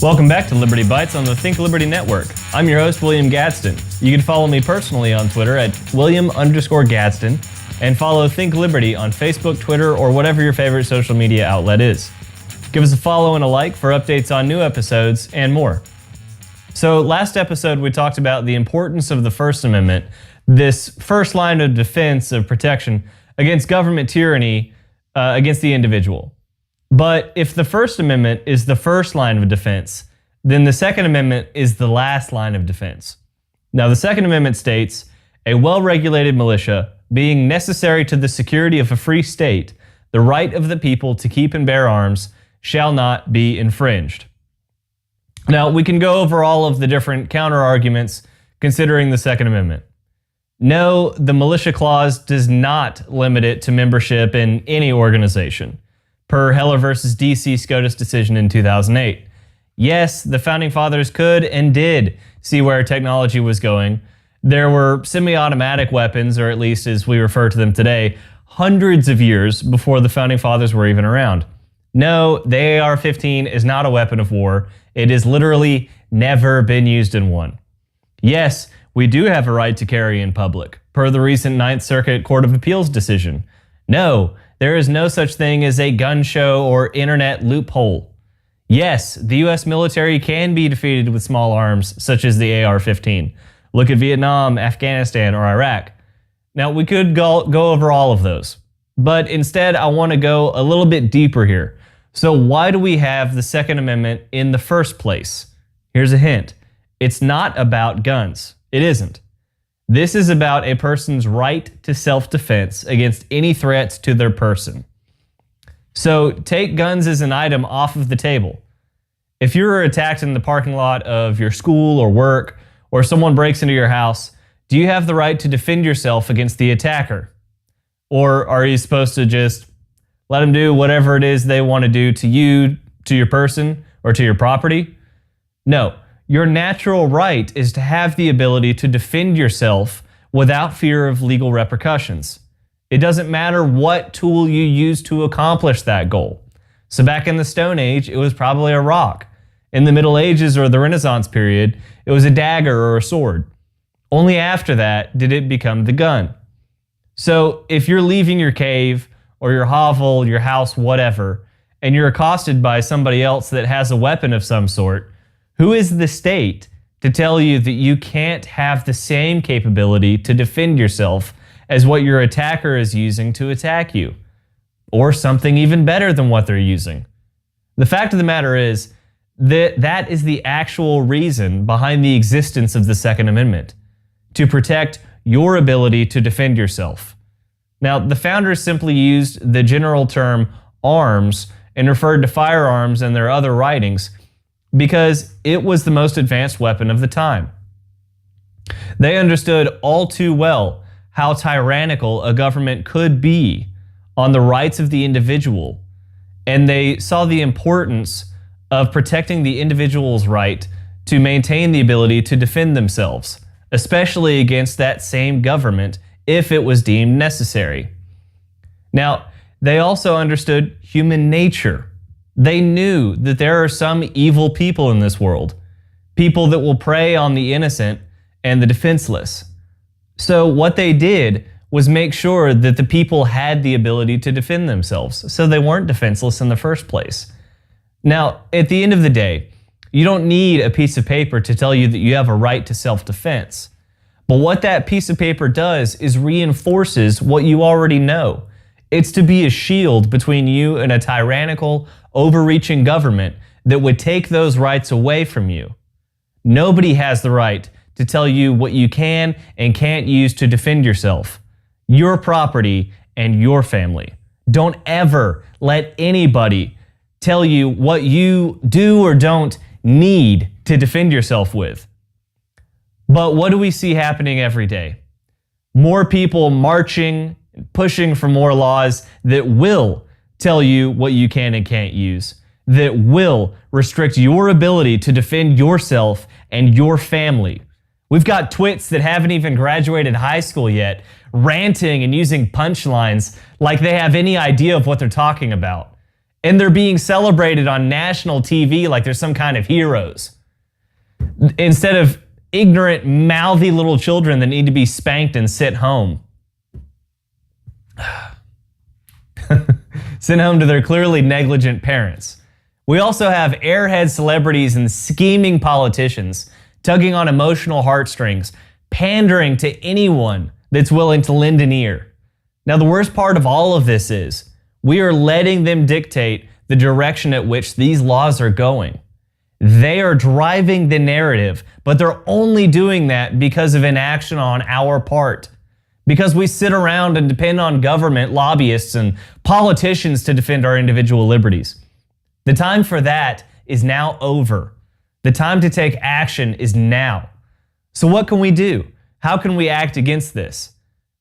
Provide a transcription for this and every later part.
Welcome back to Liberty Bytes on the Think Liberty Network. I'm your host, William Gadsden. You can follow me personally on Twitter at William_Gadsden and follow Think Liberty on Facebook, Twitter, or whatever your favorite social media outlet is. Give us a follow and a like for updates on new episodes and more. So last episode we talked about the importance of the First Amendment, this first line of defense of protection against government tyranny against the individual. But if the First Amendment is the first line of defense, then the Second Amendment is the last line of defense. Now, the Second Amendment states, a well-regulated militia being necessary to the security of a free state, the right of the people to keep and bear arms shall not be infringed. Now, we can go over all of the different counter-arguments considering the Second Amendment. No, the militia clause does not limit it to membership in any organization, per Heller versus D.C. SCOTUS decision in 2008. Yes, the Founding Fathers could and did see where technology was going. There were semi-automatic weapons, or at least as we refer to them today, hundreds of years before the Founding Fathers were even around. No, the AR-15 is not a weapon of war. It has literally never been used in one. Yes, we do have a right to carry in public, per the recent Ninth Circuit Court of Appeals decision. No, there is no such thing as a gun show or internet loophole. Yes, the U.S. military can be defeated with small arms, such as the AR-15. Look at Vietnam, Afghanistan, or Iraq. Now, we could go over all of those, but instead I want to go a little bit deeper here. So why do we have the Second Amendment in the first place? Here's a hint. It's not about guns. It isn't. This is about a person's right to self-defense against any threats to their person. So take guns as an item off of the table. If you're attacked in the parking lot of your school or work, or someone breaks into your house, do you have the right to defend yourself against the attacker? Or are you supposed to just let them do whatever it is they want to do to you, to your person, or to your property? No. Your natural right is to have the ability to defend yourself without fear of legal repercussions. It doesn't matter what tool you use to accomplish that goal. So back in the Stone Age, it was probably a rock. In the Middle Ages or the Renaissance period, it was a dagger or a sword. Only after that did it become the gun. So if you're leaving your cave or your hovel, your house, whatever, and you're accosted by somebody else that has a weapon of some sort, who is the state to tell you that you can't have the same capability to defend yourself as what your attacker is using to attack you? Or something even better than what they're using? The fact of the matter is that that is the actual reason behind the existence of the Second Amendment, to protect your ability to defend yourself. Now, the founders simply used the general term arms and referred to firearms in their other writings because it was the most advanced weapon of the time. They understood all too well how tyrannical a government could be on the rights of the individual, and they saw the importance of protecting the individual's right to maintain the ability to defend themselves, especially against that same government if it was deemed necessary. Now, they also understood human nature. They knew that there are some evil people in this world, people that will prey on the innocent and the defenseless. So what they did was make sure that the people had the ability to defend themselves, so they weren't defenseless in the first place. Now, at the end of the day, you don't need a piece of paper to tell you that you have a right to self-defense. But what that piece of paper does is reinforces what you already know. It's to be a shield between you and a tyrannical, overreaching government that would take those rights away from you. Nobody has the right to tell you what you can and can't use to defend yourself, your property, and your family. Don't ever let anybody tell you what you do or don't need to defend yourself with. But what do we see happening every day? More people marching, pushing for more laws that will tell you what you can and can't use, that will restrict your ability to defend yourself and your family. We've got twits that haven't even graduated high school yet, ranting and using punchlines like they have any idea of what they're talking about. And they're being celebrated on national TV like they're some kind of heroes, instead of ignorant, mouthy little children that need to be spanked and sent home. Sent home to their clearly negligent parents. We also have airhead celebrities and scheming politicians tugging on emotional heartstrings, pandering to anyone that's willing to lend an ear. Now, the worst part of all of this is we are letting them dictate the direction at which these laws are going. They are driving the narrative, but they're only doing that because of inaction on our part. Because we sit around and depend on government, lobbyists, and politicians to defend our individual liberties. The time for that is now over. The time to take action is now. So what can we do? How can we act against this?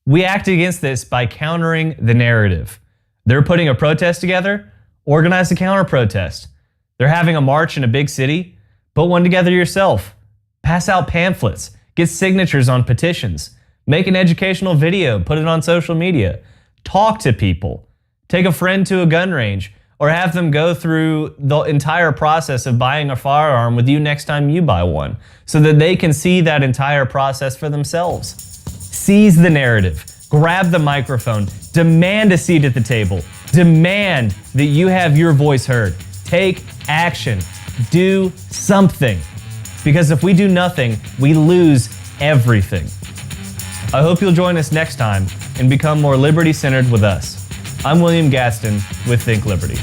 We act against this by countering the narrative. They're putting a protest together, organize a counter-protest. They're having a march in a big city, put one together yourself. Pass out pamphlets, get signatures on petitions, make an educational video, put it on social media. Talk to people. Take a friend to a gun range, or have them go through the entire process of buying a firearm with you next time you buy one, so that they can see that entire process for themselves. Seize the narrative, grab the microphone, demand a seat at the table, demand that you have your voice heard. Take action, do something. Because if we do nothing, we lose everything. I hope you'll join us next time and become more liberty-centered with us. I'm William Gadsden with Think Liberty.